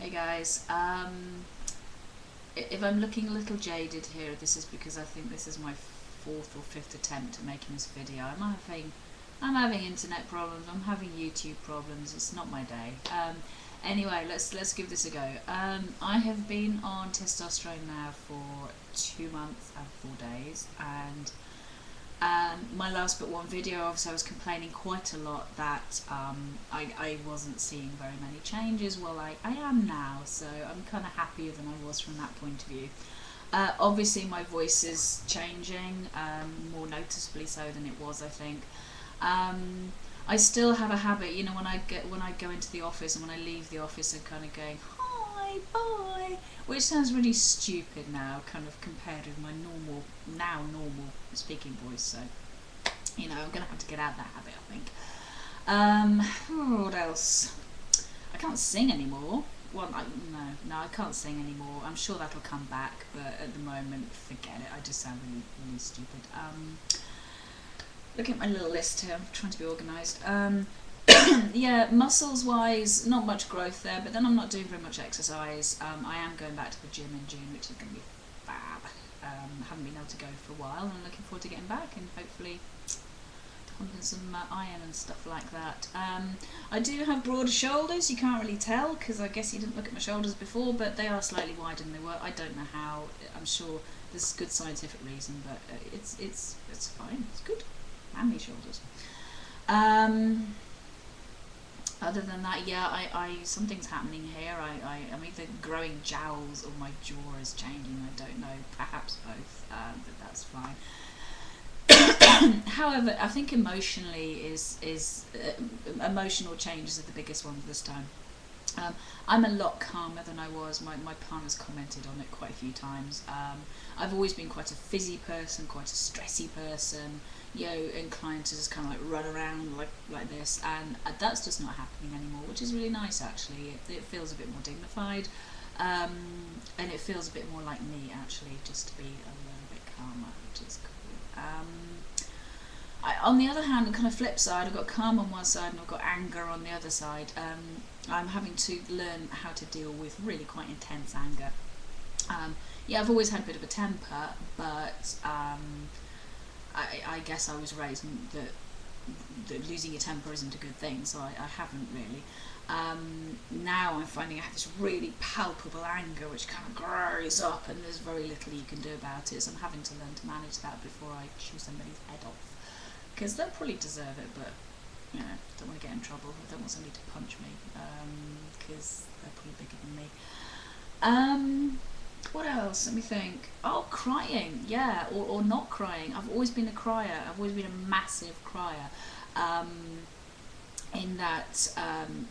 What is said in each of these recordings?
Hey guys, if I'm looking a little jaded here, this is because I think this is my fourth or fifth attempt at making this video. I'm having internet problems. I'm having YouTube problems. It's not my day. Anyway, let's give this a go. I have been on testosterone now for 2 months and 4 days, and my last but one video, obviously I was complaining quite a lot that I wasn't seeing very many changes. Well, I am now, so I'm kind of happier than I was from that point of view. Obviously my voice is changing, more noticeably so than it was, I think. I still have a habit, you know, when I go into the office and when I leave the office, I'm kind of going, hi, bye, which sounds really stupid now, kind of compared with my normal speaking voice. So, you know, I'm gonna have to get out of that habit, I think. What else? I can't sing anymore. Well, no, I can't sing anymore. I'm sure that'll come back, but at the moment, forget it. I just sound really stupid. Look at my little list here. I'm trying to be organised. Yeah, muscles wise, not much growth there, but then I'm not doing very much exercise. I am going back to the gym in June, which is going to be fab. Haven't been able to go for a while, and I'm looking forward to getting back and hopefully pumping some iron and stuff like that. I do have broader shoulders. You can't really tell because I guess you didn't look at my shoulders before, but they are slightly wider than they were. I don't know how. I'm sure there's a good scientific reason, but it's fine. It's good. Manly shoulders. Other than that, yeah, something's happening here. I'm either growing jowls or my jaw is changing. I don't know, perhaps both, but that's fine. However, I think emotionally emotional changes are the biggest ones this time. I'm a lot calmer than I was. My partner's commented on it quite a few times. I've always been quite a fizzy person, quite a stressy person, you know, inclined to just kind of like run around like this, and that's just not happening anymore, which is really nice actually. It feels a bit more dignified, and it feels a bit more like me actually, just to be a little bit calmer, which is cool. On the other hand, the kind of flip side, I've got calm on one side and I've got anger on the other side. I'm having to learn how to deal with really quite intense anger. Yeah, I've always had a bit of a temper, but I guess I was raised that losing your temper isn't a good thing, so I haven't really. Now I'm finding I have this really palpable anger which kind of grows up and there's very little you can do about it, so I'm having to learn to manage that before I chew somebody's head off. Because they'll probably deserve it, but you know, don't want to get in trouble. I don't want somebody to punch me, because they're probably bigger than me. What else? Let me think. Oh, crying, yeah, or not crying. I've always been a crier. I've always been a massive crier. In that,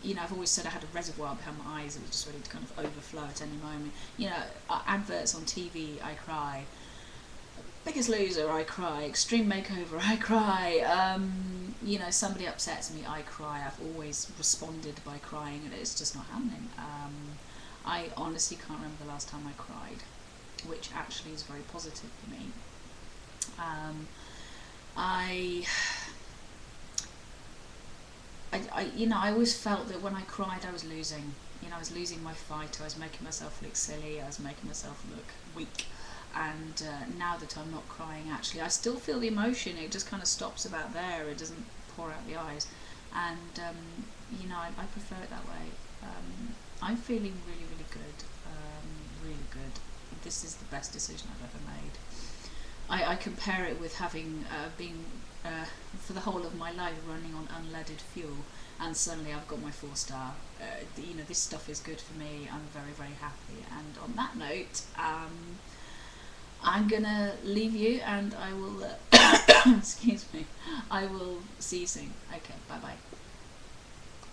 you know, I've always said I had a reservoir behind my eyes that was just ready to kind of overflow at any moment. You know, adverts on TV, I cry. Biggest Loser, I cry. Extreme Makeover, I cry. You know, somebody upsets me, I cry. I've always responded by crying, and it's just not happening. I honestly can't remember the last time I cried, which actually is very positive for me. You know, I always felt that when I cried, I was losing. You know, I was losing my fight. I was making myself look silly. I was making myself look weak. And now that I'm not crying, actually, I still feel the emotion. It just kind of stops about there. It doesn't pour out the eyes. And, you know, I prefer it that way. I'm feeling really good. Really good. This is the best decision I've ever made. I compare it with having been, for the whole of my life, running on unleaded fuel. And suddenly I've got my 4-star. You know, this stuff is good for me. I'm very happy. And on that note, I'm gonna leave you, and I will excuse me, I will see you soon. Okay, bye bye.